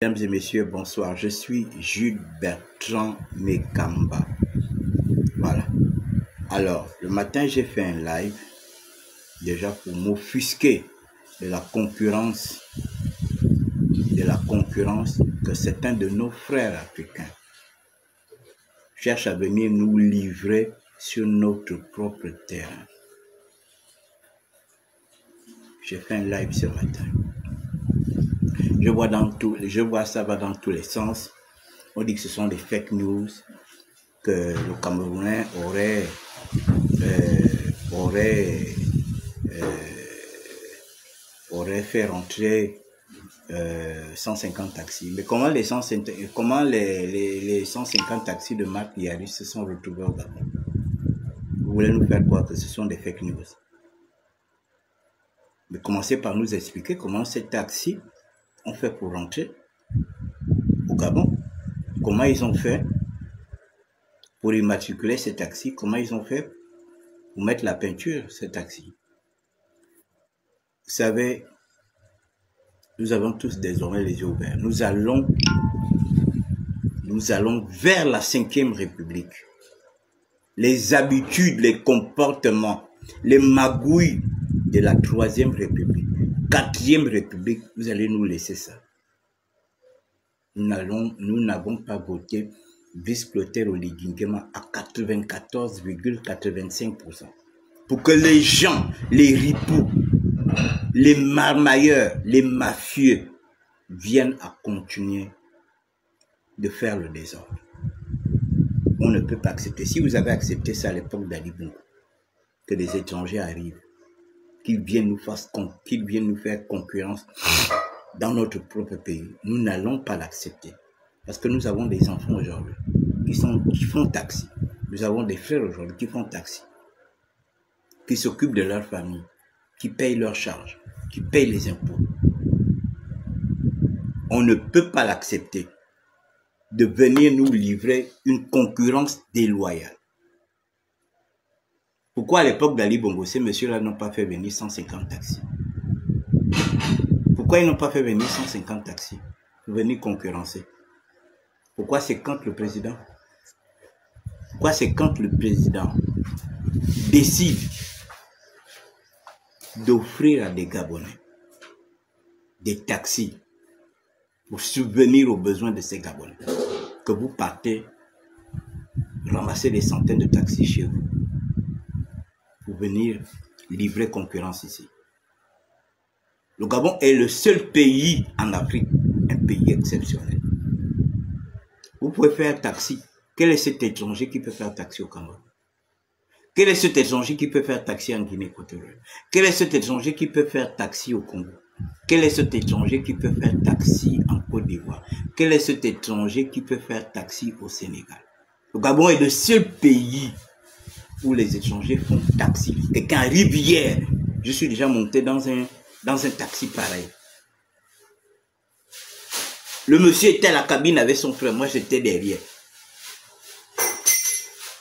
Mesdames et messieurs, bonsoir. Je suis Jules Bertrand Mekamba. Voilà. Alors, le matin, j'ai fait un live, déjà pour m'offusquer de la concurrence que certains de nos frères africains cherchent à venir nous livrer sur notre propre terrain. J'ai fait un live ce matin. Je vois ça va dans tous les sens. On dit que ce sont des fake news, que le Camerounais aurait fait rentrer 150 taxis. Mais comment les 150 taxis de Marc Yaris se sont retrouvés au Gabon? Vous voulez nous faire croire que ce sont des fake news? Mais commencez par nous expliquer comment ces taxis ont fait pour rentrer au Gabon. Comment ils ont fait pour immatriculer ces taxis? Comment ils ont fait pour mettre la peinture sur ces taxis? Vous savez, nous avons tous désormais les yeux ouverts. Nous allons vers la 5e République. Les habitudes, les comportements, les magouilles de la 3e République, 4e République, vous allez nous laisser ça. Nous n'avons pas voté Brice-Clotaire Oligui-Nguema à 94,85%. Pour que les gens, les ripoux, les marmailleurs, les mafieux viennent à continuer de faire le désordre. On ne peut pas accepter. Si vous avez accepté ça à l'époque d'Ali Bongo, que des étrangers arrivent, qu'ils viennent nous faire concurrence dans notre propre pays, nous n'allons pas l'accepter. Parce que nous avons des enfants aujourd'hui qui font taxi. Nous avons des frères aujourd'hui qui font taxi, qui s'occupent de leur famille, qui payent leurs charges, qui payent les impôts. On ne peut pas l'accepter de venir nous livrer une concurrence déloyale. Pourquoi à l'époque d'Ali Bongo, ces messieurs-là n'ont pas fait venir 150 taxis? Pourquoi ils n'ont pas fait venir 150 taxis pour venir concurrencer? Pourquoi c'est quand le président décide d'offrir à des Gabonais des taxis pour subvenir aux besoins de ces Gabonais, que vous partez ramasser des centaines de taxis chez vous pour venir livrer concurrence ici? Le Gabon est le seul pays en Afrique, un pays exceptionnel. Vous pouvez faire taxi. Quel est cet étranger qui peut faire taxi au Cameroun? Quel est cet étranger qui peut faire taxi en Guinée-Équatoriale? Quel est cet étranger qui peut faire taxi au Congo? Quel est cet étranger qui peut faire taxi en Côte d'Ivoire? Quel est cet étranger qui peut faire taxi au Sénégal? Le Gabon est le seul pays où les étrangers font taxi. Quelqu'un arrive hier, je suis déjà monté dans un taxi pareil. Le monsieur était à la cabine avec son frère, moi j'étais derrière.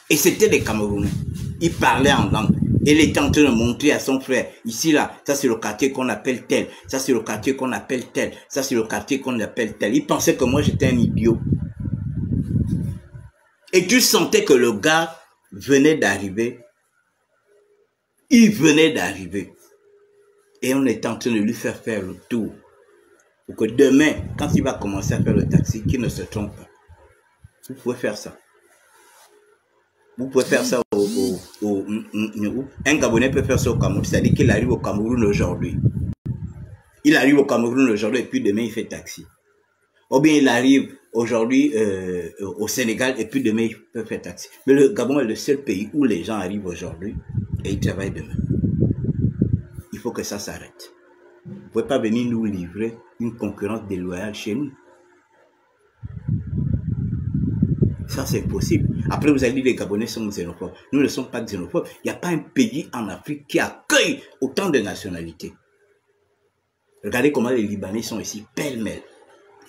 Et c'était des Camerounais. Ils parlaient en langue. Et il était en train de montrer à son frère, ici là, ça c'est le quartier qu'on appelle tel, ça c'est le quartier qu'on appelle tel, ça c'est le quartier qu'on appelle tel. Il pensait que moi j'étais un idiot. Et tu sentais que le gars venait d'arriver. Il venait d'arriver. Et on était en train de lui faire le tour. Pour que demain, quand il va commencer à faire le taxi, qu'il ne se trompe pas. Vous pouvez faire ça. Vous pouvez faire ça un Gabonais peut faire ça au Cameroun. C'est-à-dire qu'il arrive au Cameroun aujourd'hui. Il arrive au Cameroun aujourd'hui et puis demain il fait taxi. Ou bien il arrive aujourd'hui au Sénégal et puis demain il peut faire taxi. Mais le Gabon est le seul pays où les gens arrivent aujourd'hui et ils travaillent demain. Il faut que ça s'arrête. Vous ne pouvez pas venir nous livrer une concurrence déloyale chez nous. Ça, c'est possible. Après, vous allez dire que les Gabonais sont xénophobes. Nous ne sommes pas xénophobes. Il n'y a pas un pays en Afrique qui accueille autant de nationalités. Regardez comment les Libanais sont ici, pêle-mêle.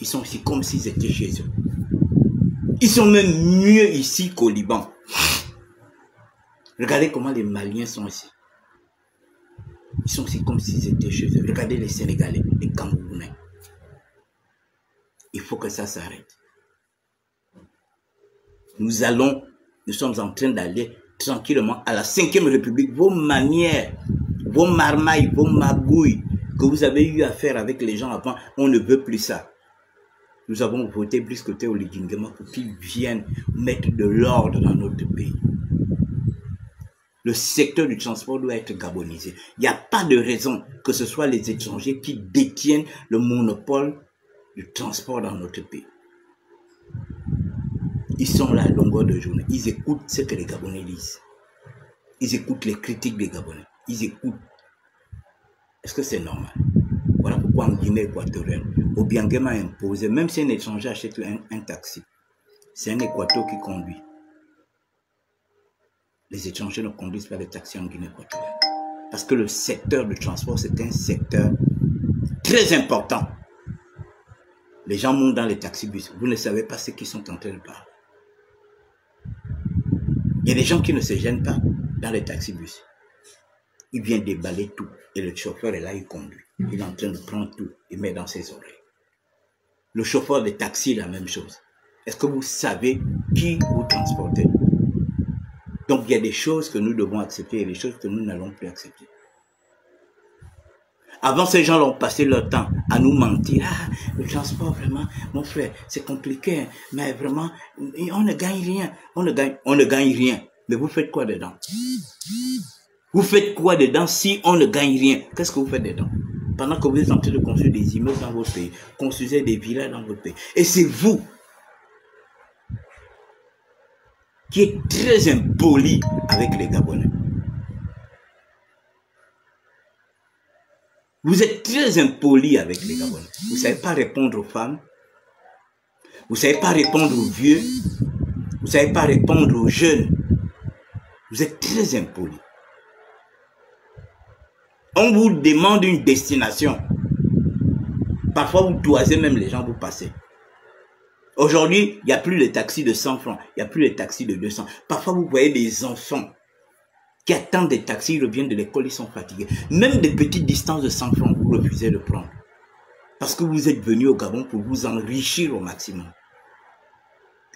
Ils sont ici comme s'ils étaient chez eux. Ils sont même mieux ici qu'au Liban. Regardez comment les Maliens sont ici. Ils sont ici comme s'ils étaient chez eux. Regardez les Sénégalais, les Camerounais. Il faut que ça s'arrête. Nous sommes en train d'aller tranquillement à la 5e République. Vos manières, vos marmailles, vos magouilles que vous avez eu à faire avec les gens avant, on ne veut plus ça. Nous avons voté Brice Côté Oligui Nguema pour qu'ils viennent mettre de l'ordre dans notre pays. Le secteur du transport doit être gabonisé. Il n'y a pas de raison que ce soit les étrangers qui détiennent le monopole du transport dans notre pays. Ils sont là à longueur de journée. Ils écoutent ce que les Gabonais disent. Ils écoutent les critiques des Gabonais. Ils écoutent. Est-ce que c'est normal? Voilà pourquoi en Guinée équatoriale, Obiang Nguema a imposé, même si un étranger achète un taxi, c'est un Équateur qui conduit. Les étrangers ne conduisent pas les taxis en Guinée équatoriale. Parce que le secteur du transport, c'est un secteur très important. Les gens montent dans les taxibus. Vous ne savez pas ce qu'ils sont en train de parler. Il y a des gens qui ne se gênent pas dans les taxibus. Il vient déballer tout. Et le chauffeur est là, il conduit. Il est en train de prendre tout et met dans ses oreilles. Le chauffeur de taxi, la même chose. Est-ce que vous savez qui vous transportez? Donc, il y a des choses que nous devons accepter et des choses que nous n'allons plus accepter. Avant, ces gens ont passé leur temps à nous mentir. Ah, le transport, vraiment, mon frère, c'est compliqué, mais vraiment, on ne gagne rien. On ne gagne rien. Mais vous faites quoi dedans? Vous faites quoi dedans si on ne gagne rien? Qu'est-ce que vous faites dedans? Pendant que vous êtes en train de construire des immeubles dans votre pays, construisez des villas dans votre pays. Et c'est vous qui êtes très impoli avec les Gabonais. Vous êtes très impoli avec les Gabonais. Vous ne savez pas répondre aux femmes. Vous ne savez pas répondre aux vieux. Vous ne savez pas répondre aux jeunes. Vous êtes très impoli. On vous demande une destination. Parfois, vous toisez même les gens, vous passez. Aujourd'hui, il n'y a plus les taxis de 100 francs. Il n'y a plus les taxis de 200. Parfois, vous voyez des enfants qui attendent des taxis, ils reviennent de l'école, ils sont fatigués. Même des petites distances de 100 francs, vous refusez de prendre. Parce que vous êtes venu au Gabon pour vous enrichir au maximum.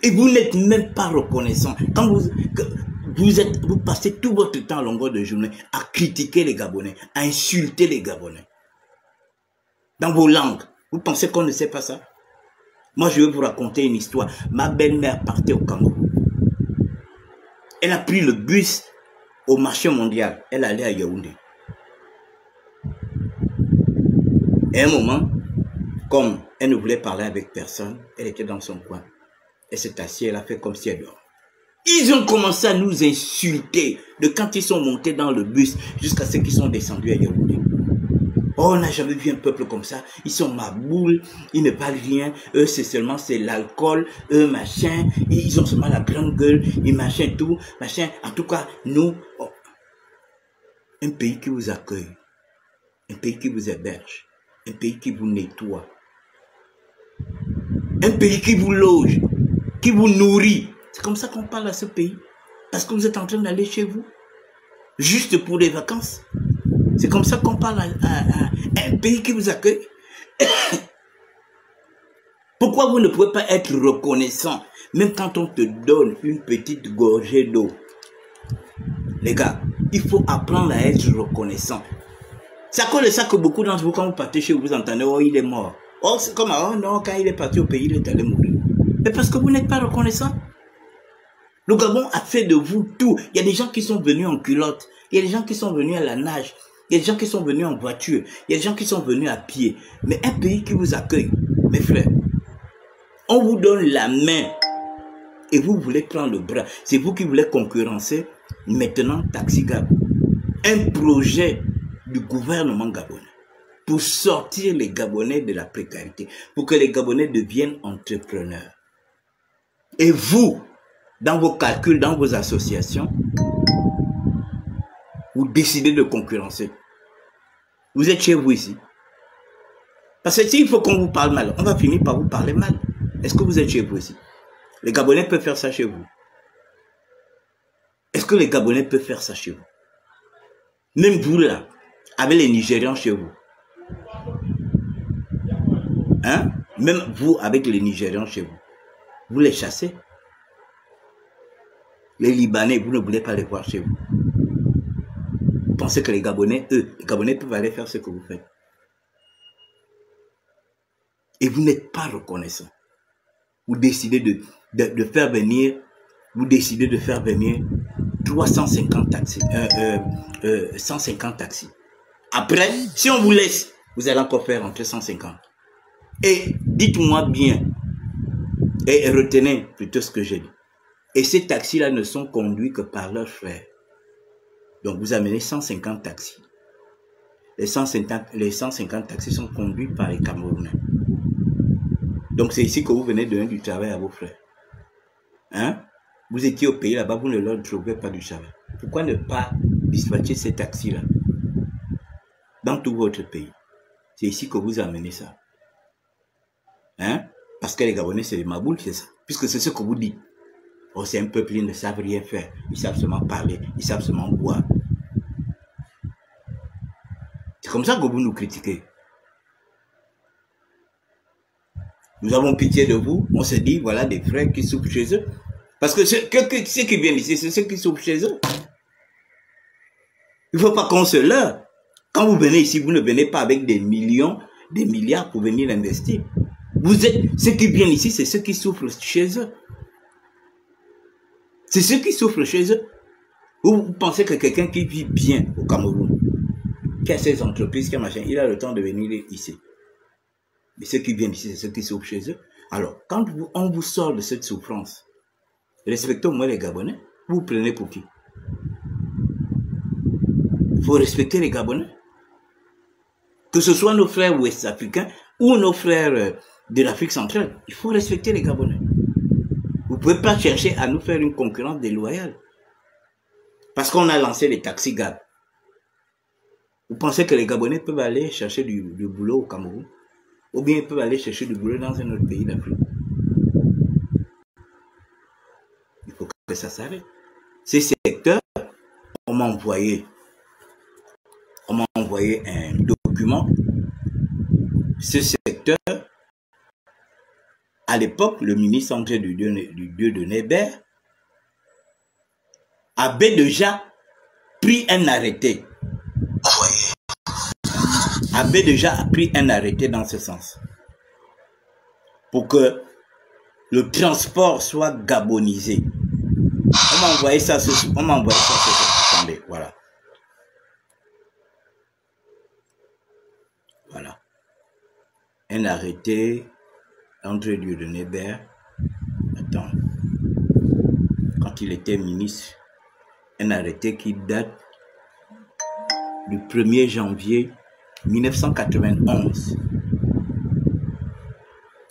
Et vous n'êtes même pas reconnaissant. Quand vous passez tout votre temps à longueur de journée à critiquer les Gabonais, à insulter les Gabonais. Dans vos langues. Vous pensez qu'on ne sait pas ça? Moi, je vais vous raconter une histoire. Ma belle-mère partait au Cameroun. Elle a pris le bus au marché mondial. Elle allait à Yaoundé. Et à un moment, comme elle ne voulait parler avec personne, elle était dans son coin. Elle s'est assise, elle a fait comme si elle dort. Ils ont commencé à nous insulter de quand ils sont montés dans le bus jusqu'à ceux qui sont descendus à Yaoundé. Oh, on n'a jamais vu un peuple comme ça. Ils sont maboules, ils ne parlent rien. Eux, c'est l'alcool, eux, machin. Ils ont seulement la grande gueule, ils machin tout, machin. En tout cas, nous, oh, un pays qui vous accueille, un pays qui vous héberge, un pays qui vous nettoie, un pays qui vous loge, qui vous nourrit. C'est comme ça qu'on parle à ce pays. Parce que vous êtes en train d'aller chez vous, juste pour les vacances. C'est comme ça qu'on parle à un pays qui vous accueille. Pourquoi vous ne pouvez pas être reconnaissant, même quand on te donne une petite gorgée d'eau? Les gars, il faut apprendre à être reconnaissant. C'est à cause de ça que beaucoup d'entre vous, quand vous partez chez vous, vous entendez, oh, il est mort. Oh, c'est comme, oh non, quand il est parti au pays, il est allé mourir. Mais parce que vous n'êtes pas reconnaissant. Le Gabon a fait de vous tout. Il y a des gens qui sont venus en culotte. Il y a des gens qui sont venus à la nage. Il y a des gens qui sont venus en voiture. Il y a des gens qui sont venus à pied. Mais un pays qui vous accueille, mes frères, on vous donne la main et vous voulez prendre le bras. C'est vous qui voulez concurrencer maintenant Taxi Gab. Un projet du gouvernement gabonais pour sortir les Gabonais de la précarité, pour que les Gabonais deviennent entrepreneurs. Et vous, dans vos calculs, dans vos associations, vous décidez de concurrencer. Vous êtes chez vous ici. Parce que s'il faut qu'on vous parle mal, on va finir par vous parler mal. Est-ce que vous êtes chez vous ici? Les Gabonais peuvent faire ça chez vous. Est-ce que les Gabonais peuvent faire ça chez vous? Même vous là, avec les Nigérians chez vous. Hein? Même vous, avec les Nigérians chez vous, vous les chassez. Les Libanais, vous ne voulez pas les voir chez vous. Vous pensez que les Gabonais, eux, les Gabonais peuvent aller faire ce que vous faites. Et vous n'êtes pas reconnaissant. Vous décidez de faire venir, 350 taxis, 150 taxis. Après, si on vous laisse, vous allez encore faire entre 150. Et dites-moi bien, et retenez plutôt ce que j'ai dit. Et ces taxis-là ne sont conduits que par leurs frères. Donc vous amenez 150 taxis. Les 150 taxis sont conduits par les Camerounais. Donc c'est ici que vous venez donner du travail à vos frères. Hein? Vous étiez au pays là-bas, vous ne leur trouvez pas du travail. Pourquoi ne pas dispatcher ces taxis-là dans tout votre pays? C'est ici que vous amenez ça. Hein? Parce que les Gabonais, c'est les maboules, c'est ça. Puisque c'est ce que vous dites. Oh, c'est un peuple, ils ne savent rien faire. Ils savent seulement parler, ils savent seulement boire. C'est comme ça que vous nous critiquez. Nous avons pitié de vous. On se dit, voilà des frères qui souffrent chez eux. Parce que ceux qui viennent ici, c'est ceux qui souffrent chez eux. Il ne faut pas qu'on se leurre. Quand vous venez ici, vous ne venez pas avec des millions, des milliards pour venir investir. Ceux qui viennent ici, c'est ceux qui souffrent chez eux. C'est ceux qui souffrent chez eux. Vous pensez que quelqu'un qui vit bien au Cameroun, qui a ses entreprises, qui a machin, il a le temps de venir ici. Mais ceux qui viennent ici, c'est ceux qui souffrent chez eux. Alors, quand on vous sort de cette souffrance, respectez au moins les Gabonais. Vous prenez pour qui? Il faut respecter les Gabonais. Que ce soit nos frères ouest-africains ou nos frères de l'Afrique centrale, il faut respecter les Gabonais. Vous ne pouvez pas chercher à nous faire une concurrence déloyale. Parce qu'on a lancé les taxis Gab. Vous pensez que les Gabonais peuvent aller chercher du boulot au Cameroun? Ou bien ils peuvent aller chercher du boulot dans un autre pays d'Afrique? Il faut que ça s'arrête. Ces secteurs, on m'a envoyé un document. Ce secteur, à l'époque, le ministre André Dieudonné Bert avait déjà pris un arrêté. Avait déjà pris un arrêté dans ce sens. Pour que le transport soit gabonisé. On m'a envoyé ça ce soir. Attendez, voilà. Voilà. Un arrêté, André Dieudonné Bert. Attends. Quand il était ministre, un arrêté qui date du 1er janvier 1991.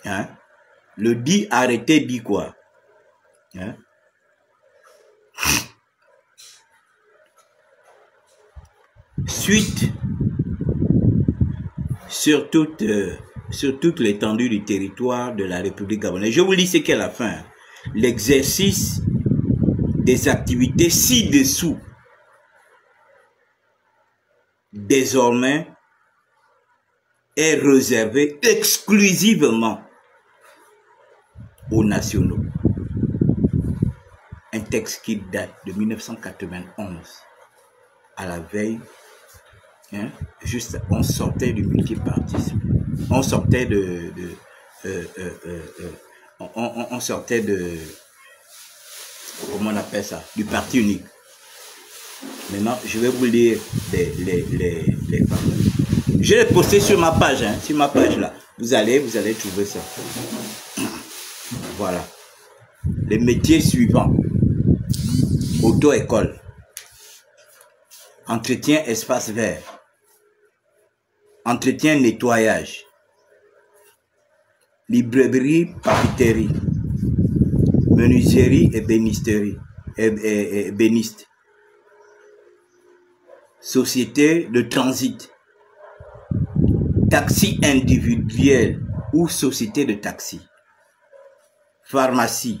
Hein? Le dit arrêté dit quoi? Hein? Suite sur toute l'étendue du territoire de la République gabonaise. Je vous lis ce qu'est la fin. L'exercice des activités ci-dessous désormais est réservé exclusivement aux nationaux. Un texte qui date de 1991, à la veille, hein, juste on sortait du multipartisme, on sortait on sortait de, comment on appelle ça, du parti unique. Maintenant, je vais vous lire les paroles. Je l'ai posté sur ma page, hein, sur ma page là. Vous allez trouver ça. Voilà. Les métiers suivants. Auto-école. Entretien espace vert. Entretien nettoyage. Librairie papeterie. Menuiserie et bénisterie. Et béniste. Société de transit. Taxi individuel ou société de taxi. Pharmacie.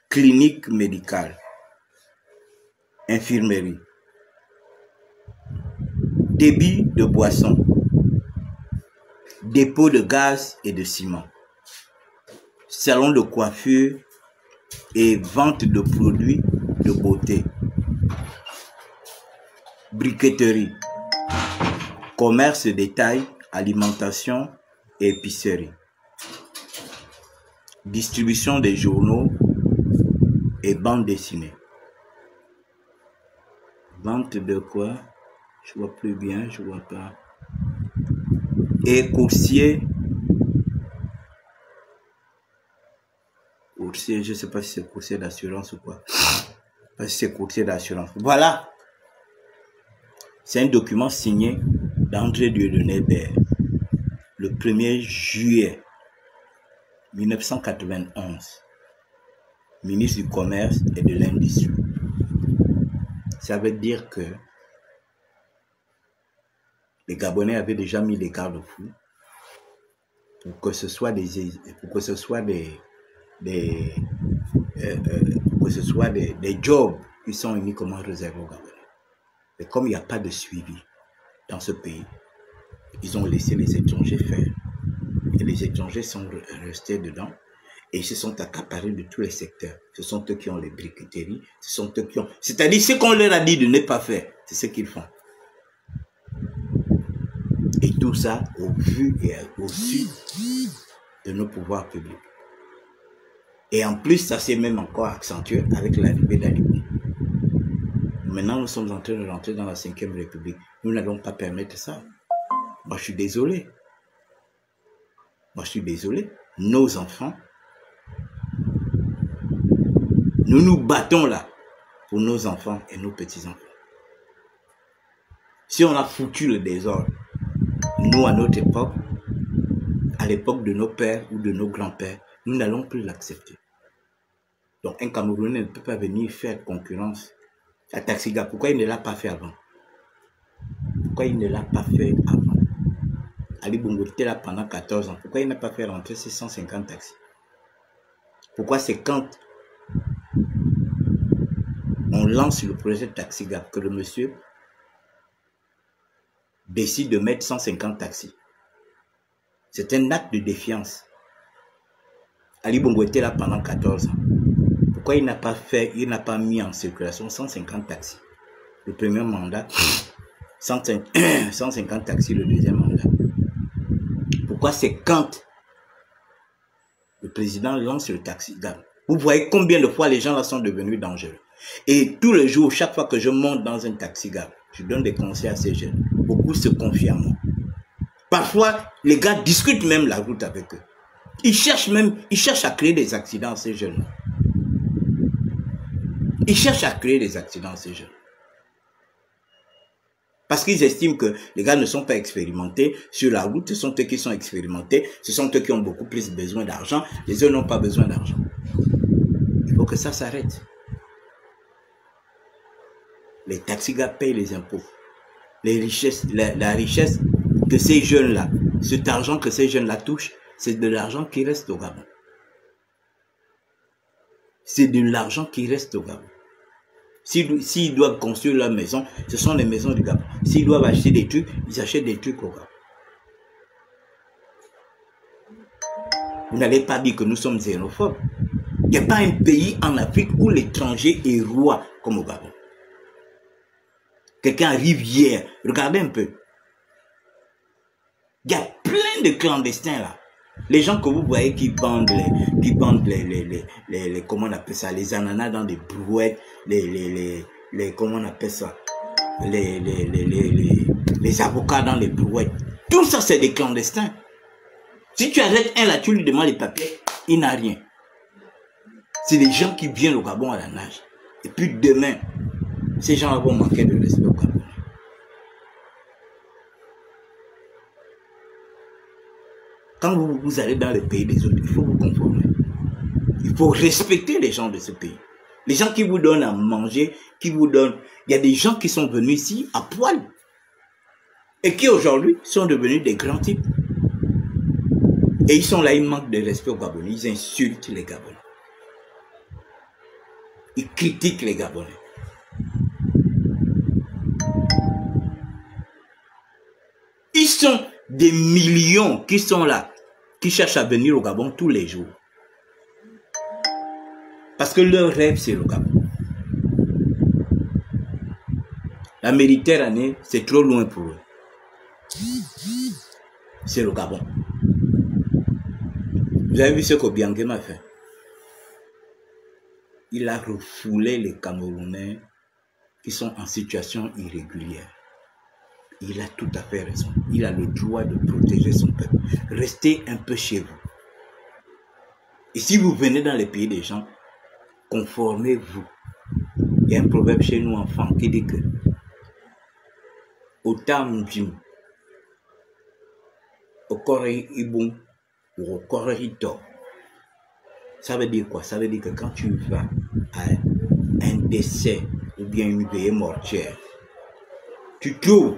Clinique médicale. Infirmerie. Débit de boissons. Dépôt de gaz et de ciment. salon de coiffure et vente de produits de beauté, briqueterie, commerce de détail, alimentation et épicerie, distribution des journaux et bandes dessinées. Vente de quoi? Je vois plus bien, je vois pas. Et coursier. Coursier, je sais pas si c'est coursier d'assurance ou quoi. Pas si c'est coursier d'assurance. Voilà. C'est un document signé d'André Dieudonné Baird le 1er juillet 1991, ministre du Commerce et de l'Industrie. Ça veut dire que les Gabonais avaient déjà mis les garde-fous pour que ce soit des jobs qui sont uniquement réservés aux Gabonais. Et comme il n'y a pas de suivi dans ce pays, ils ont laissé les étrangers faire. Et les étrangers sont restés dedans et se sont accaparés de tous les secteurs. Ce sont eux qui ont les briqueteries, ce sont eux qui ont... C'est-à-dire ce qu'on leur a dit de ne pas faire, c'est ce qu'ils font. Et tout ça au vu et au su de nos pouvoirs publics. Et en plus, ça s'est même encore accentué avec l'arrivée d'Ali Bongo. Maintenant, nous sommes en train de rentrer dans la 5e République. Nous n'allons pas permettre ça. Moi, je suis désolé. Moi, je suis désolé. Nos enfants, nous nous battons là pour nos enfants et nos petits-enfants. Si on a foutu le désordre, nous, à notre époque, à l'époque de nos pères ou de nos grands-pères, nous n'allons plus l'accepter. Donc, un Camerounais ne peut pas venir faire concurrence à Taxiga. Pourquoi il ne l'a pas fait avant? Pourquoi il ne l'a pas fait avant? Ali Bongo était là pendant 14 ans. Pourquoi il n'a pas fait rentrer ces 150 taxis? Pourquoi c'est quand on lance le projet Taxiga que le monsieur décide de mettre 150 taxis? C'est un acte de défiance. Ali Bongo était là pendant 14 ans. Pourquoi il n'a pas mis en circulation 150 taxis? Le premier mandat, 150 taxis le deuxième mandat. Pourquoi c'est quand le président lance le Taxiga? Vous voyez combien de fois les gens là sont devenus dangereux. Et tous les jours, chaque fois que je monte dans un Taxiga, je donne des conseils à ces jeunes. Beaucoup se confient en moi. Parfois, les gars discutent même la route avec eux. Ils cherchent à créer des accidents à ces jeunes. Ils cherchent à créer des accidents à ces jeunes. Parce qu'ils estiment que les gars ne sont pas expérimentés sur la route, ce sont eux qui sont expérimentés, ce sont eux qui ont beaucoup plus besoin d'argent, les autres n'ont pas besoin d'argent. Il faut que ça s'arrête. Les taxis-gars payent les impôts. Les richesses, la richesse que ces jeunes-là, cet argent que ces jeunes-là touchent, c'est de l'argent qui reste au Gabon. C'est de l'argent qui reste au Gabon. S'ils doivent construire leur maison, ce sont les maisons du Gabon. S'ils doivent acheter des trucs, ils achètent des trucs au Gabon. Vous n'allez pas dire que nous sommes xénophobes. Il n'y a pas un pays en Afrique où l'étranger est roi comme au Gabon. Quelqu'un arrive hier, regardez un peu. Il y a plein de clandestins là. Les gens que vous voyez qui bandent les comment on appelle ça, les ananas dans des brouettes, comment on appelle ça, les avocats dans les brouettes. Tout ça, c'est des clandestins. Si tu arrêtes un là, tu lui demandes les papiers, il n'a rien. C'est des gens qui viennent au Gabon à la nage. Et puis demain, ces gens vont manquer de respect au Gabon. Quand vous allez dans les pays des autres, il faut vous conformer. Il faut respecter les gens de ce pays. Les gens qui vous donnent à manger, qui vous donnent... Il y a des gens qui sont venus ici à poil. Et qui aujourd'hui sont devenus des grands types. Et ils sont là, ils manquent de respect aux Gabonais. Ils insultent les Gabonais. Ils critiquent les Gabonais. Ils sont des millions qui sont là, qui cherchent à venir au Gabon tous les jours. Parce que leur rêve, c'est le Gabon. La Méditerranée, c'est trop loin pour eux. C'est le Gabon. Vous avez vu ce qu'Obiangé m'a fait? Il a refoulé les Camerounais qui sont en situation irrégulière. Il a tout à fait raison. Il a le droit de protéger son peuple. Restez un peu chez vous. Et si vous venez dans les pays des gens, conformez-vous. Il y a un proverbe chez nous enfants qui dit que Otam Jim, Okore Ibum, ou Okore Ito. Ça veut dire quoi? Ça veut dire que quand tu vas à un décès ou bien une veillée mortuaire, tu trouves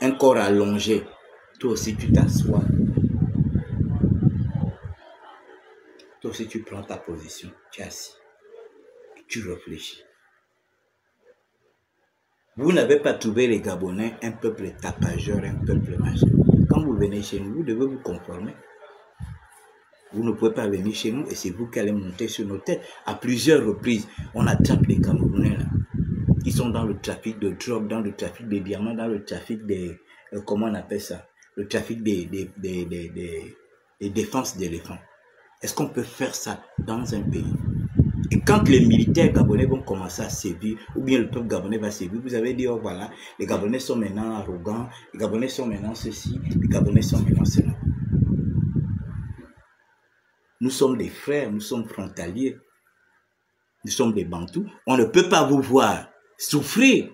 un corps allongé, toi aussi tu t'assois. Toi aussi tu prends ta position, tu es assis, tu réfléchis. Vous n'avez pas trouvé les Gabonais un peuple tapageur, un peuple machin. Quand vous venez chez nous, vous devez vous conformer. Vous ne pouvez pas venir chez nous et c'est vous qui allez monter sur nos têtes. À plusieurs reprises, on attrape les Camerounais là. Ils sont dans le trafic de drogue, dans le trafic des diamants, dans le trafic des... comment on appelle ça? Le trafic des défenses d'éléphants. Est-ce qu'on peut faire ça dans un pays? Et quand les militaires gabonais vont commencer à sévir, ou bien le peuple gabonais va sévir, vous avez dit, oh voilà, les Gabonais sont maintenant arrogants, les Gabonais sont maintenant ceci, les Gabonais sont maintenant cela. Nous sommes des frères, nous sommes frontaliers, nous sommes des Bantous. On ne peut pas vous voir souffrir.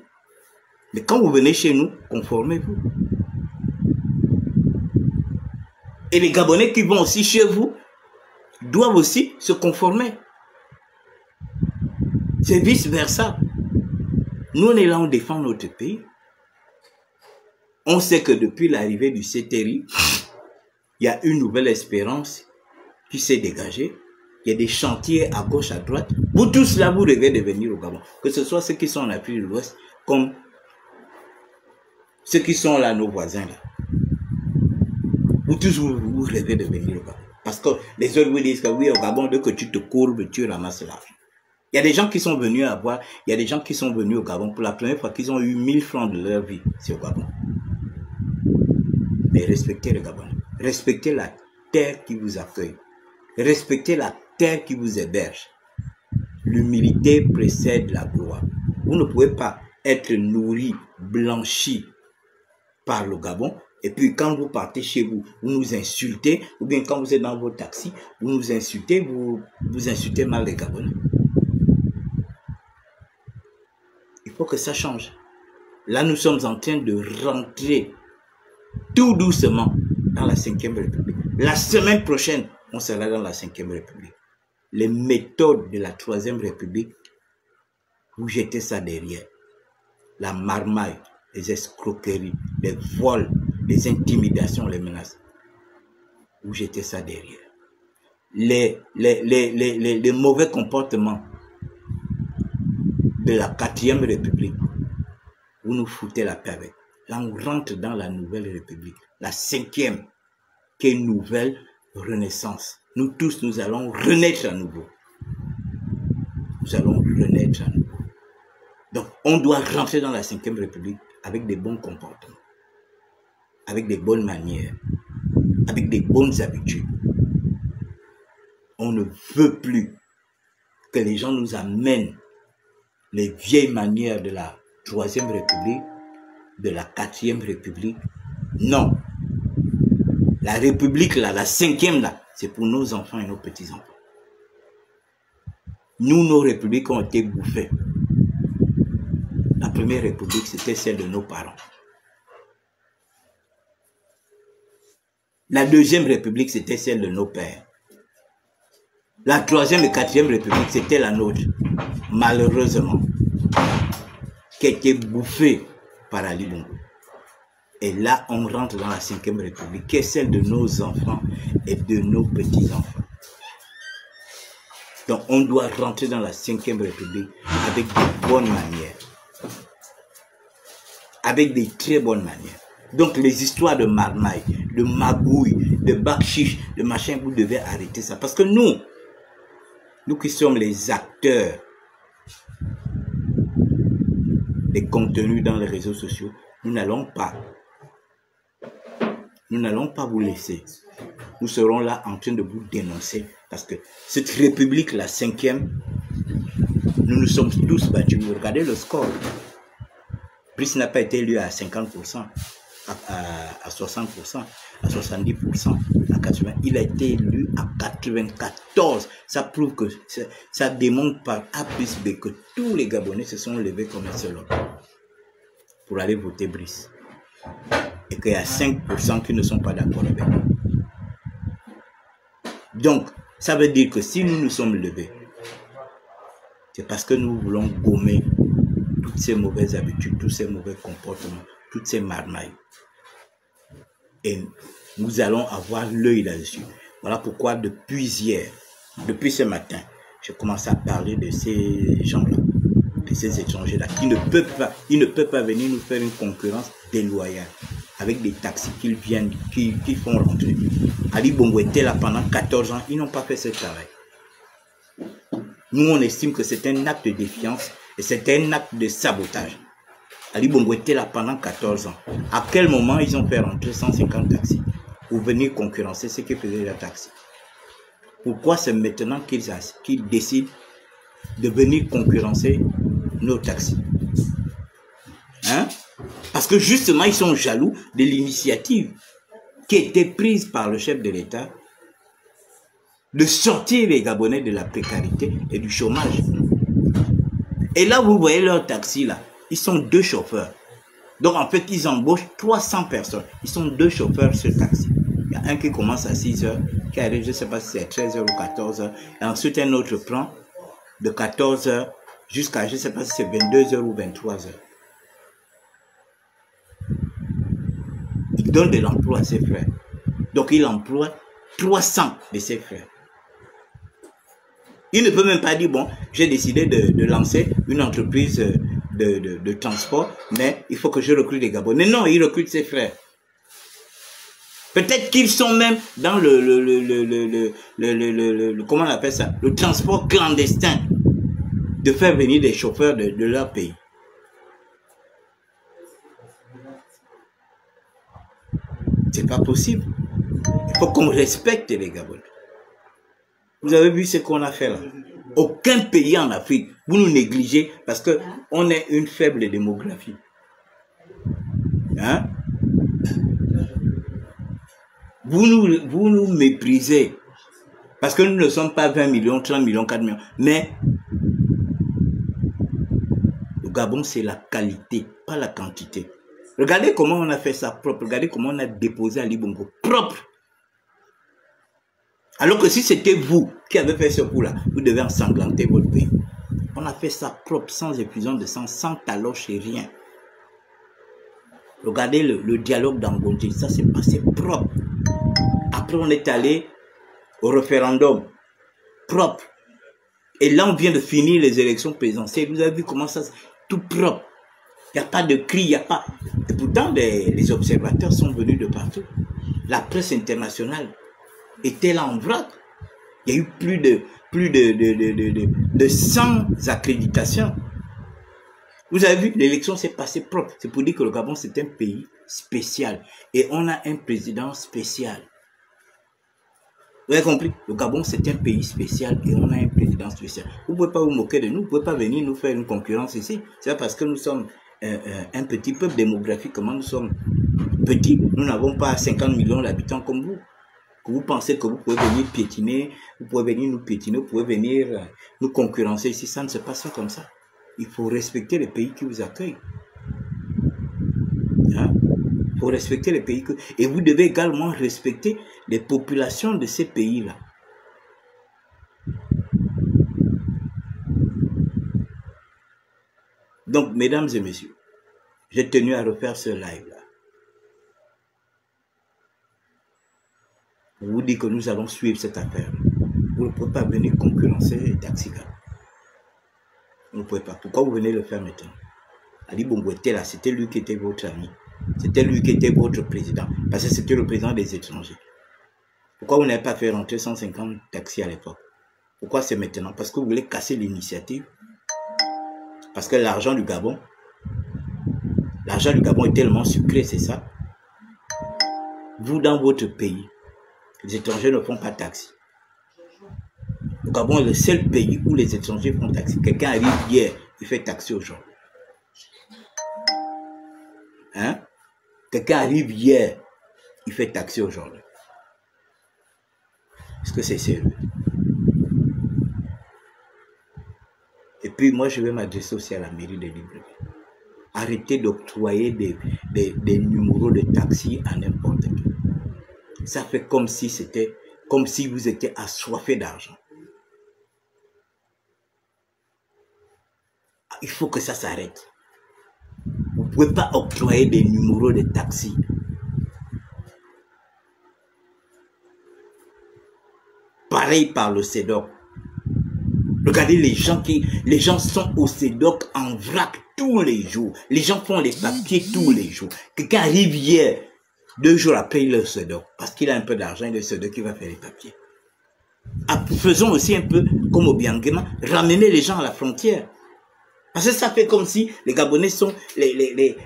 Mais quand vous venez chez nous, conformez-vous. Et les Gabonais qui vont aussi chez vous doivent aussi se conformer. C'est vice-versa. Nous, on est là, on défend notre pays. On sait que depuis l'arrivée du CTRI, il y a une nouvelle espérance qui s'est dégagée. Il y a des chantiers à gauche, à droite. Vous tous là, vous rêvez de venir au Gabon. Que ce soit ceux qui sont en Afrique de l'Ouest, comme ceux qui sont là, nos voisins là. Vous tous, vous rêvez de venir au Gabon. Parce que les autres vous disent que oui, au Gabon, dès que tu te courbes, tu ramasses l'argent. Il y a des gens qui sont venus avoir, il y a des gens qui sont venus au Gabon pour la première fois qu'ils ont eu 1000 francs de leur vie. C'est au Gabon. Mais respectez le Gabon. Respectez la terre qui vous accueille. Respectez la terre qui vous héberge. L'humilité précède la gloire. Vous ne pouvez pas être nourri, blanchi par le Gabon. Et puis quand vous partez chez vous, vous nous insultez. Ou bien quand vous êtes dans vos taxis, vous nous insultez, vous insultez mal les Gabonais. Il faut que ça change. Là, nous sommes en train de rentrer tout doucement dans la 5e République. La semaine prochaine, on sera dans la 5e République. Les méthodes de la 3e République, vous jetez ça derrière. La marmaille, les escroqueries, les vols, les intimidations, les menaces. Vous jetez ça derrière. Les mauvais comportements de la 4e République, vous nous foutez la paix avec. Là, on rentre dans la nouvelle République, la 5e, qui est une nouvelle renaissance. Nous tous, nous allons renaître à nouveau. Nous allons renaître à nouveau. Donc, on doit rentrer dans la 5e République avec des bons comportements, avec des bonnes manières, avec des bonnes habitudes. On ne veut plus que les gens nous amènent les vieilles manières de la 3e République, de la 4e République. Non. La République, là, la 5e, là, c'est pour nos enfants et nos petits-enfants. Nous, nos républiques ont été bouffées. La première République, c'était celle de nos parents. La 2e République, c'était celle de nos pères. La 3e et 4e République, c'était la nôtre. Malheureusement, qui a été bouffée par Ali Bongo. Et là, on rentre dans la 5e République, qui est celle de nos enfants et de nos petits-enfants. Donc, on doit rentrer dans la 5e République avec de bonnes manières. Avec des très bonnes manières. Donc, les histoires de marmaille, de magouille, de bakchiche, de machin, vous devez arrêter ça. Parce que nous, nous qui sommes les acteurs des contenus dans les réseaux sociaux, nous n'allons pas vous laisser. Nous serons là en train de vous dénoncer parce que cette république, la 5e, nous nous sommes tous battus. Regardez le score. Brice n'a pas été élu à 50%, à 60%, à 70%, à 80%. Il a été élu à 94%. Ça prouve que ça démontre par A plus B que tous les Gabonais se sont levés comme un seul homme pour aller voter Brice. Et qu'il y a 5% qui ne sont pas d'accord avec nous. Donc, ça veut dire que si nous nous sommes levés, c'est parce que nous voulons gommer toutes ces mauvaises habitudes, tous ces mauvais comportements, toutes ces marmailles. Et nous allons avoir l'œil là-dessus. Voilà pourquoi depuis hier, depuis ce matin, je commence à parler de ces gens-là, de ces étrangers-là, qui ne peuvent pas venir nous faire une concurrence déloyale avec des taxis qu'ils viennent, qui font rentrer. Ali Bongo était là pendant 14 ans, ils n'ont pas fait ce travail. Nous, on estime que c'est un acte de défiance et c'est un acte de sabotage. Ali Bongo était là pendant 14 ans. À quel moment ils ont fait rentrer 150 taxis pour venir concurrencer ceux qui faisaient la taxi? Pourquoi c'est maintenant qu'ils décident de venir concurrencer nos taxis? Hein? Parce que justement, ils sont jaloux de l'initiative qui a été prise par le chef de l'État de sortir les Gabonais de la précarité et du chômage. Et là, vous voyez leur taxi là, ils sont 2 chauffeurs. Donc en fait, ils embauchent 300 personnes. Ils sont 2 chauffeurs sur taxi. Il y a un qui commence à 6 h, qui arrive, je ne sais pas si c'est à 13 h ou 14 h. Et ensuite, un autre prend de 14 h jusqu'à, je ne sais pas si c'est 22 h ou 23 h. Il donne de l'emploi à ses frères. Donc il emploie 300 de ses frères. Il ne peut même pas dire, bon, j'ai décidé de lancer une entreprise de transport, mais il faut que je recrute des Gabonais. Non, il recrute ses frères. Peut-être qu'ils sont même dans comment on appelle ça, le transport clandestin, de faire venir des chauffeurs de leur pays. C'est pas possible. Il faut qu'on respecte les Gabonais. Vous avez vu ce qu'on a fait là? Aucun pays en Afrique, vous nous négligez parce qu'on est une faible démographie. Hein? Vous nous méprisez parce que nous ne sommes pas 20 millions, 30 millions, 4 millions. Mais le Gabon, c'est la qualité, pas la quantité. Regardez comment on a fait ça propre. Regardez comment on a déposé Ali Bongo propre. Alors que si c'était vous qui avez fait ce coup-là, vous devez ensanglanter votre pays. On a fait ça propre, sans effusion de sang, sans taloche et rien. Regardez le dialogue d'Angonji, ça s'est passé propre. Après, on est allé au référendum propre. Et là, on vient de finir les élections présidentielles. Vous avez vu comment ça, tout propre. Il n'y a pas de cri, il n'y a pas... Et pourtant, les observateurs sont venus de partout. La presse internationale était là en vrac. Il y a eu plus de 100 accréditations. Vous avez vu, l'élection s'est passée propre. C'est pour dire que le Gabon, c'est un pays spécial. Et on a un président spécial. Vous avez compris? Le Gabon, c'est un pays spécial et on a un président spécial. Vous ne pouvez pas vous moquer de nous. Vous ne pouvez pas venir nous faire une concurrence ici. C'est parce que nous sommes un petit peuple démographiquement. Nous sommes petits. Nous n'avons pas 50 millions d'habitants comme vous. Que vous pensez que vous pouvez venir piétiner, vous pouvez venir nous piétiner, vous pouvez venir nous concurrencer ici. Ça ne se passe pas comme ça. Il faut respecter les pays qui vous accueillent. Hein? Il faut respecter les pays que... Et vous devez également respecter les populations de ces pays-là. Donc, mesdames et messieurs, j'ai tenu à refaire ce live-là. Je vous dis que nous allons suivre cette affaire. Vous ne pouvez pas venir concurrencer les taxis-là. Vous ne pouvez pas. Pourquoi vous venez le faire maintenant? Ali Bongo était là, c'était lui qui était votre ami. C'était lui qui était votre président. Parce que c'était le président des étrangers. Pourquoi vous n'avez pas fait rentrer 150 taxis à l'époque? Pourquoi c'est maintenant? Parce que vous voulez casser l'initiative. Parce que l'argent du Gabon est tellement sucré, c'est ça. Vous, dans votre pays, les étrangers ne font pas taxi. Le Gabon est le seul pays où les étrangers font taxi. Quelqu'un arrive hier, il fait taxi aujourd'hui. Hein? Quelqu'un arrive hier, il fait taxi aujourd'hui. Est-ce que c'est sérieux? Et puis moi, je vais m'adresser aussi à la mairie de Libreville. Arrêtez d'octroyer des numéros de taxi à n'importe qui. Ça fait comme si c'était, comme si vous étiez assoiffé d'argent. Il faut que ça s'arrête. Vous ne pouvez pas octroyer des numéros de taxi. Pareil par le CEDOC. Regardez les gens sont au CEDOC en vrac tous les jours. Les gens font les papiers tous les jours. Quelqu'un arrive hier, 2 jours après, il est au CEDOC. Parce qu'il a un peu d'argent, il est au CEDOC qui va faire les papiers. Faisons aussi un peu comme au Biangema, ramener les gens à la frontière. Parce que ça fait comme si les Gabonais sont, les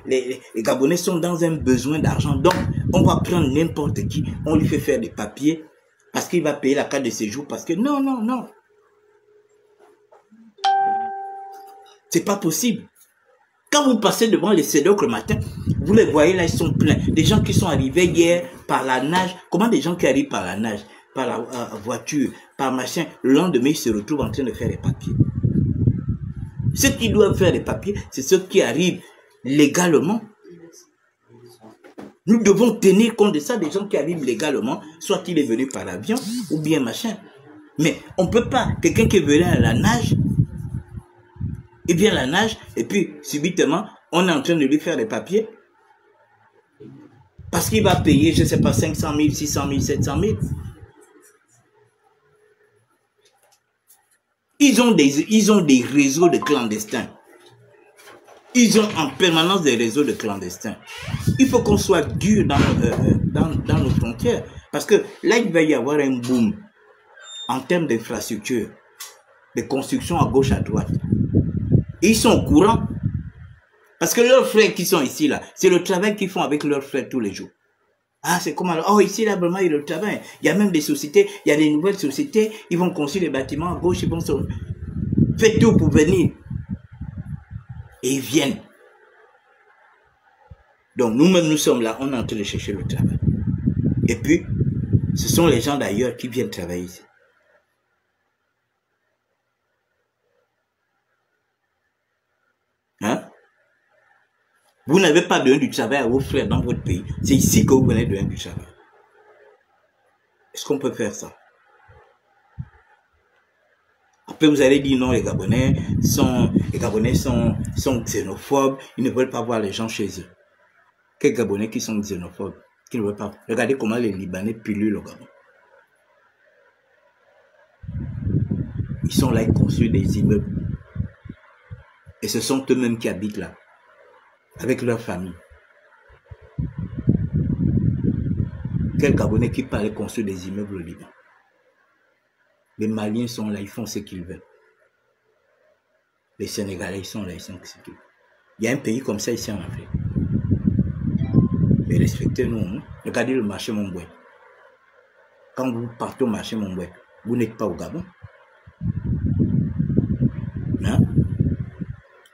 Gabonais sont dans un besoin d'argent. Donc, on va prendre n'importe qui, on lui fait faire des papiers, parce qu'il va payer la carte de séjour, parce que non, non, non. C'est pas possible. Quand vous passez devant les CEDOC le matin, vous les voyez là, ils sont pleins. Des gens qui sont arrivés hier par la nage. Comment des gens qui arrivent par la nage, par la voiture, par machin, le lendemain, ils se retrouvent en train de faire les papiers. Ceux qui doivent faire les papiers, c'est ceux qui arrivent légalement. Nous devons tenir compte de ça, des gens qui arrivent légalement, soit il est venu par l'avion ou bien machin. Mais on ne peut pas, quelqu'un qui est venu à la nage, il vient à la nage, et puis subitement, on est en train de lui faire des papiers. Parce qu'il va payer, je ne sais pas, 500 000, 600 000, 700 000. Ils ont des réseaux de clandestins. Ils ont en permanence des réseaux de clandestins. Il faut qu'on soit dur dans nos frontières. Parce que là, il va y avoir un boom en termes d'infrastructure, de construction à gauche, à droite. Et ils sont au courant. Parce que leurs frères qui sont ici, là, c'est le travail qu'ils font avec leurs frères tous les jours. Ah, c'est comme alors, oh, ici, là, vraiment, il y a le travail. Il y a même des sociétés, il y a des nouvelles sociétés, ils vont construire des bâtiments à gauche, ils vont se... Faites tout pour venir. Et ils viennent. Donc, nous-mêmes, nous sommes là, on est en train de chercher le travail. Et puis, ce sont les gens d'ailleurs qui viennent travailler ici. Hein? Vous n'avez pas donné du travail à vos frères dans votre pays. C'est ici que vous venez donner du travail. Est-ce qu'on peut faire ça? Après, vous allez dire non, les Gabonais sont xénophobes. Ils ne veulent pas voir les gens chez eux. Quels Gabonais qui sont xénophobes? Qui ne veulent pas. Regardez comment les Libanais pullulent au Gabon. Ils sont là, ils construisent des immeubles. Et ce sont eux-mêmes qui habitent là. Avec leur famille. Quels Gabonais qui parlent construire des immeubles au Liban? Les Maliens sont là, ils font ce qu'ils veulent. Les Sénégalais sont là, ils font ce qu'ils veulent. Il y a un pays comme ça ici en Afrique. Mais respectez-nous. Hein? Regardez le marché Momboué. Quand vous partez au marché Momboué, vous n'êtes pas au Gabon. Hein?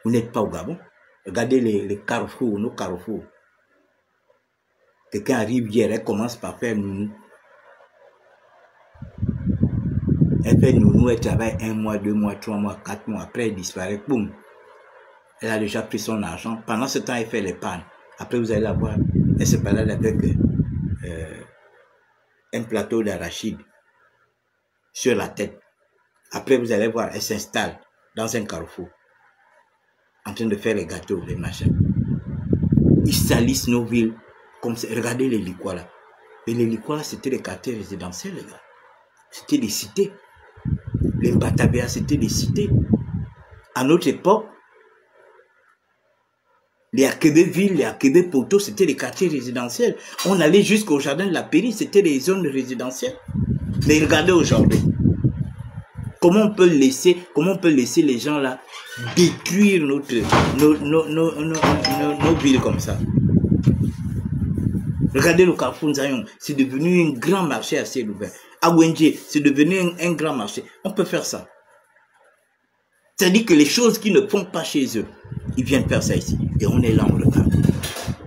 Vous n'êtes pas au Gabon. Regardez les carrefours, nos carrefours. Quelqu'un arrive hier, elle commence par faire nounou. Elle fait nounou, elle travaille 1 mois, 2 mois, 3 mois, 4 mois. Après, elle disparaît. Boum. Elle a déjà pris son argent. Pendant ce temps, elle fait l'épargne. Après, vous allez la voir. Elle se balade avec un plateau d'arachide sur la tête. Après, vous allez voir, elle s'installe dans un carrefour. En train de faire les gâteaux, les machins. Ils salissent nos villes. Comme ça. Regardez les Likwala. Et les Likwala, c'était les quartiers résidentiels, les gars. C'était des cités. Les Mbatabea, c'était des cités. À notre époque, les Akebe-Ville, les Akebe-Poto, c'était des quartiers résidentiels. On allait jusqu'au jardin de la Péri, c'était des zones résidentielles. Mais regardez aujourd'hui. Comment on peut laisser les gens là détruire nos villes comme ça? Regardez le Carrefour Nzayon, c'est devenu un grand marché à ciel ouvert. À Wenje, c'est devenu un grand marché. On peut faire ça. C'est-à-dire que les choses qui ne font pas chez eux, ils viennent faire ça ici. Et on est là, on regarde.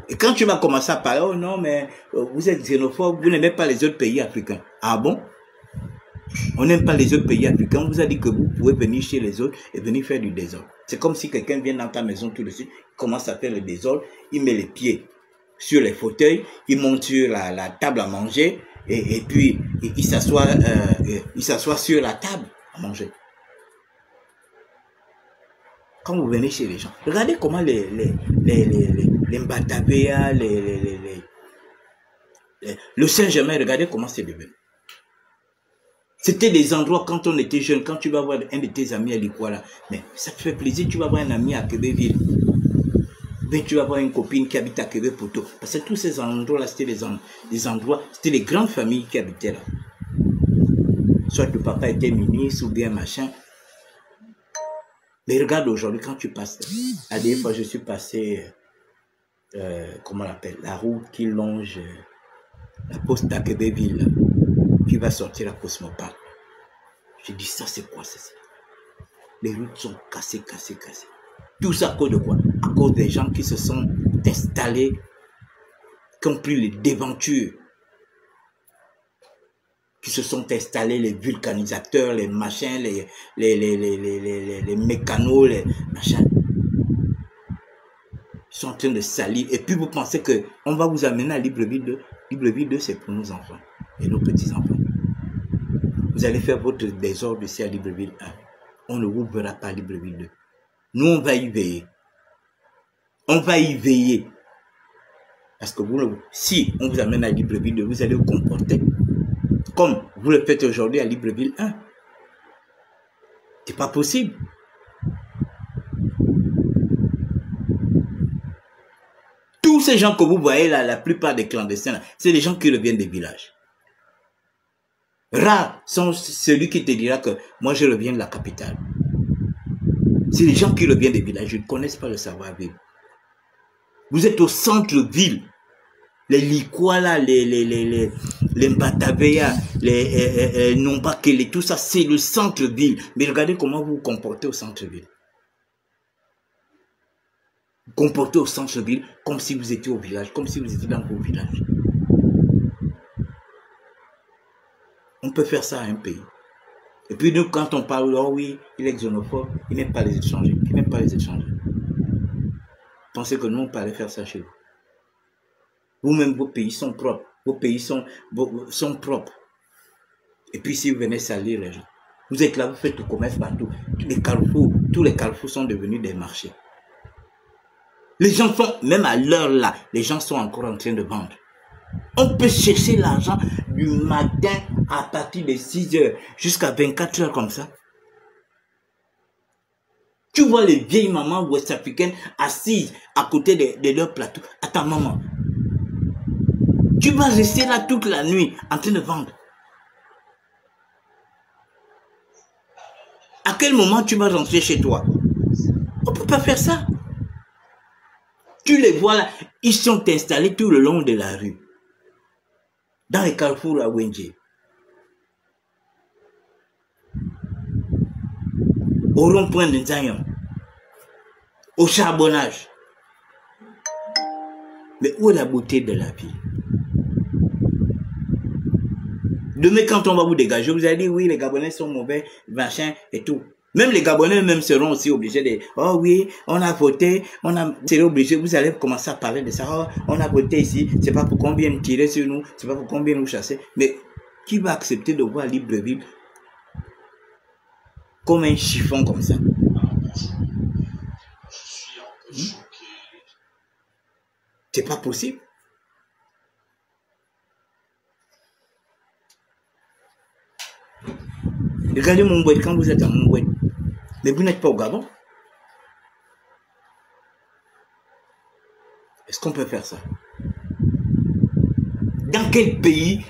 Et quand tu vas commencer à parler, oh non, mais vous êtes xénophobe, vous n'aimez pas les autres pays africains. Ah bon? On n'aime pas les autres pays africains. On vous a dit que vous pouvez venir chez les autres et venir faire du désordre. C'est comme si quelqu'un vient dans ta maison tout de suite, commence à faire le désordre, il met les pieds sur les fauteuils, il monte sur la table à manger et puis il s'assoit sur la table à manger. Quand vous venez chez les gens, regardez comment les Mbatabea, le Saint-Germain, regardez comment c'est devenu. C'était des endroits quand on était jeune, quand tu vas voir un de tes amis à Likwala, mais ça te fait plaisir, tu vas voir un ami à Québéville. Ben, tu vas voir une copine qui habite à Québec Poto. Parce que tous ces endroits-là, c'était des endroits, c'était les grandes familles qui habitaient là. Soit le papa était ministre ou bien machin. Mais regarde aujourd'hui, quand tu passes, à des fois je suis passé, comment on l'appelle, la route qui longe la poste à Québéville, qui va sortir à Cosmopark. Je dis, ça c'est quoi ça? Les routes sont cassées. Tout ça à cause de quoi? À cause des gens qui se sont installés, qui ont pris les déventures, qui se sont installés, les vulcanisateurs, les machins, les mécanos, les machins. Ils sont en train de salir. Et puis vous pensez qu'on va vous amener à Libreville 2. Libreville 2, c'est pour nos enfants et nos petits-enfants. Vous allez faire votre désordre ici à Libreville 1. On ne vous verra pas à Libreville 2. Nous, on va y veiller. On va y veiller. Parce que si on vous amène à Libreville 2, vous allez vous comporter comme vous le faites aujourd'hui à Libreville 1. C'est pas possible. Tous ces gens que vous voyez là, la plupart des clandestins, c'est des gens qui reviennent des villages. Rares sont celui qui te dira que moi je reviens de la capitale. C'est les gens qui reviennent des villages, ils ne connaissent pas le savoir-vivre. Vous êtes au centre-ville. Les Likwala, les Mbatabea, les Nombakele, tout ça, c'est le centre-ville. Mais regardez comment vous vous comportez au centre-ville. Vous vous comportez au centre-ville comme si vous étiez au village, comme si vous étiez dans vos villages. On peut faire ça à un pays. Et puis nous, quand on parle, oh oui, il est xénophobe, il n'aime pas les étrangers. Il n'aime pas les étrangers. Pensez que nous, on peut faire ça chez vous. Vous-même, vos pays sont propres. Vos pays sont propres. Et puis si vous venez salir les gens, vous êtes là, vous faites le commerce partout. Tous les carrefours sont devenus des marchés. Les gens sont, même à l'heure là, les gens sont encore en train de vendre. On peut chercher l'argent du matin à partir de 6 heures jusqu'à 24 heures comme ça. Tu vois les vieilles mamans ouest-africaines assises à côté de leur plateau. Attends, maman. Tu vas rester là toute la nuit en train de vendre. À quel moment tu vas rentrer chez toi? On ne peut pas faire ça. Tu les vois là, ils sont installés tout le long de la rue. Dans les carrefours à Wenje. Au rond-point de Nzayon. Au charbonnage. Mais où est la beauté de la vie? Demain, quand on va vous dégager, vous allez dire, oui, les Gabonais sont mauvais, machin et tout. Même les Gabonais même seront aussi obligés de, oh oui, on a voté, c'est obligé, vous allez commencer à parler de ça, oh, on a voté ici, c'est pas pour qu'on vienne tirer sur nous, c'est pas pour qu'on vienne nous chasser. Mais qui va accepter de voir Libreville comme un chiffon comme ça? C'est pas possible. Regardez Montbouet, quand vous êtes à Montbouet, mais vous n'êtes pas au Gabon. Est-ce qu'on peut faire ça? Dans quel pays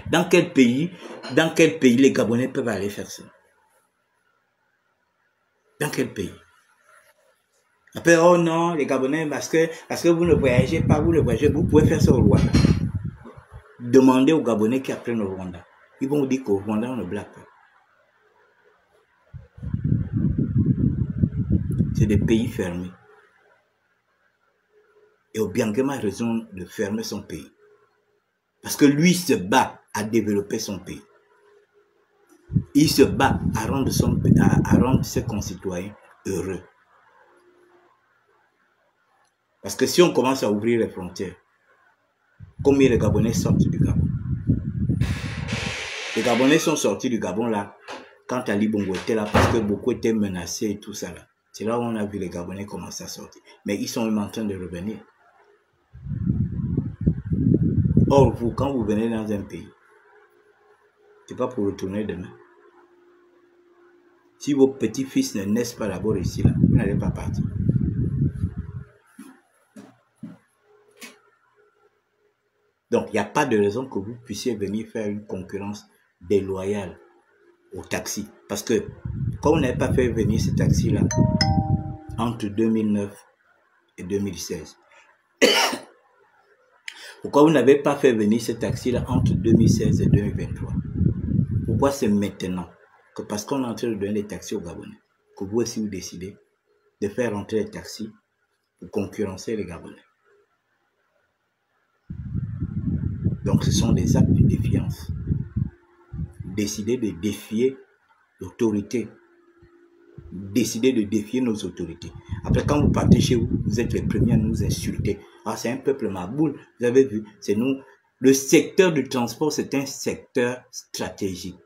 les Gabonais peuvent aller faire ça? Dans quel pays? Après, oh non, les Gabonais, parce que vous ne voyagez pas, vous pouvez faire ça au Rwanda. Demandez aux Gabonais qui apprennent au Rwanda. Ils vont vous dire qu'au Rwanda, on ne blague pas. C'est des pays fermés. Et Obiangema a raison de fermer son pays. Parce que lui se bat à développer son pays. Il se bat à rendre ses concitoyens heureux. Parce que si on commence à ouvrir les frontières, combien de Gabonais sortent du Gabon? Les Gabonais sont sortis du Gabon là, quand Ali Bongo était là, parce que beaucoup étaient menacés et tout ça là. C'est là où on a vu les Gabonais commencer à sortir. Mais ils sont même en train de revenir. Or, vous, quand vous venez dans un pays, c'est pas pour retourner demain. Si vos petits-fils ne naissent pas d'abord ici, là, vous n'allez pas partir. Donc, il n'y a pas de raison que vous puissiez venir faire une concurrence déloyale au taxi. Parce que, comme vous n'avez pas fait venir ce taxi-là entre 2009 et 2016, pourquoi vous n'avez pas fait venir ce taxi-là entre 2016 et 2023? Pourquoi c'est maintenant que parce qu'on est en train de donner des taxis aux Gabonais, que vous aussi vous décidez de faire rentrer les taxis pour concurrencer les Gabonais? Donc ce sont des actes de défiance. Décidez de défier l'autorité. Décidez de défier nos autorités. Après, quand vous partez chez vous, vous êtes les premiers à nous insulter. Ah, c'est un peuple maboule. Vous avez vu, c'est nous. Le secteur du transport, c'est un secteur stratégique.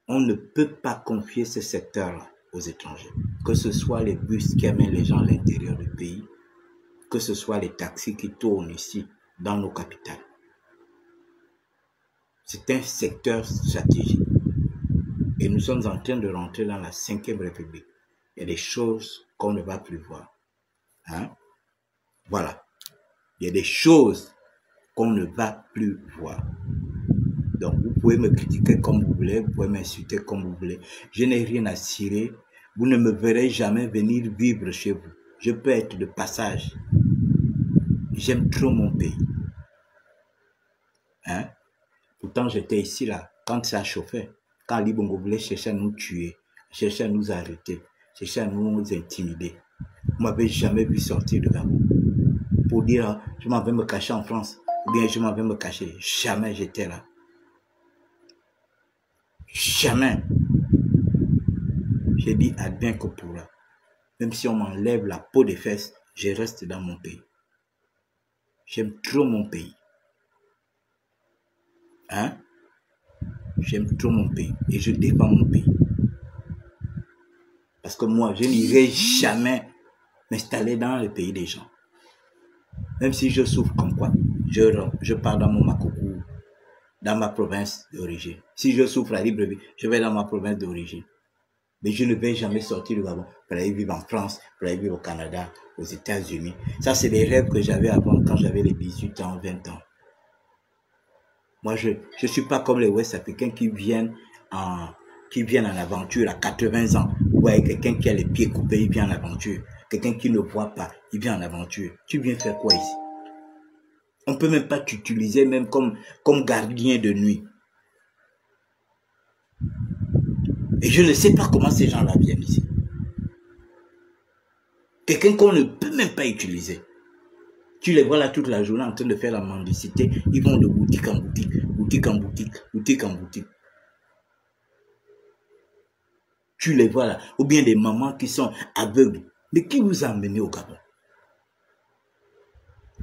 On ne peut pas confier ce secteur-là aux étrangers. Que ce soit les bus qui amènent les gens à l'intérieur du pays, que ce soit les taxis qui tournent ici, dans nos capitales. C'est un secteur stratégique. Et nous sommes en train de rentrer dans la 5e République. Il y a des choses qu'on ne va plus voir. Hein? Voilà. Il y a des choses qu'on ne va plus voir. Donc, vous pouvez me critiquer comme vous voulez, vous pouvez m'insulter comme vous voulez. Je n'ai rien à cirer. Vous ne me verrez jamais venir vivre chez vous. Je peux être de passage. J'aime trop mon pays. Hein? Pourtant, j'étais ici, là, quand ça chauffait. Quand Ali Bongo voulait chercher à nous tuer, chercher à nous arrêter, chercher à nous intimider. Vous m'avez jamais vu sortir de Gabon. Pour dire, je m'en vais me cacher en France, ou bien je m'en vais me cacher. Jamais j'étais là. Jamais. J'ai dit advient que pourra. Même si on m'enlève la peau des fesses, je reste dans mon pays. J'aime trop mon pays. Hein? J'aime trop mon pays et je défends mon pays. Parce que moi, je n'irai jamais m'installer dans le pays des gens. Même si je souffre comme quoi, je pars dans mon Makoukou, dans ma province d'origine. Si je souffre à Libreville, je vais dans ma province d'origine. Mais je ne vais jamais sortir du Gabon pour aller vivre en France, pour aller vivre au Canada, aux États-Unis. Ça, c'est des rêves que j'avais avant quand j'avais les 18 ans, 20 ans. Moi, je ne suis pas comme les Ouest-Africains qui viennent en aventure à 80 ans. Vous voyez quelqu'un qui a les pieds coupés, il vient en aventure. Quelqu'un qui ne voit pas, il vient en aventure. Tu viens faire quoi ici? On ne peut même pas t'utiliser même comme gardien de nuit. Et je ne sais pas comment ces gens-là viennent ici. Quelqu'un qu'on ne peut même pas utiliser. Tu les vois là toute la journée en train de faire la mendicité. Ils vont de boutique en boutique, boutique en boutique, boutique en boutique. Tu les vois là. Ou bien des mamans qui sont aveugles. Mais qui vous a amené au Gabon?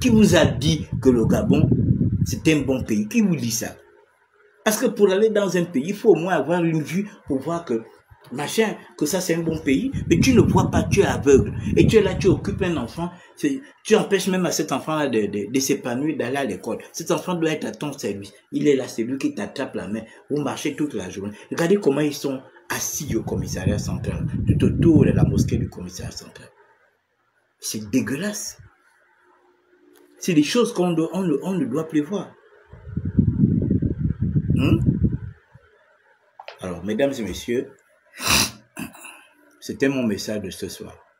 Qui vous a dit que le Gabon, c'est un bon pays? Qui vous dit ça? Parce que pour aller dans un pays, il faut au moins avoir une vue pour voir que, machin, que ça c'est un bon pays. Mais tu ne vois pas, tu es aveugle. Et tu es là, tu occupes un enfant. Tu empêches même à cet enfant-là de s'épanouir, d'aller à l'école. Cet enfant doit être à ton service. Il est là, c'est lui qui t'attrape la main. Vous marchez toute la journée. Regardez comment ils sont assis au commissariat central, tout autour de la mosquée du commissariat central. C'est dégueulasse. C'est des choses qu'on ne doit plus voir. Alors, mesdames et messieurs, C'était mon message de ce soir.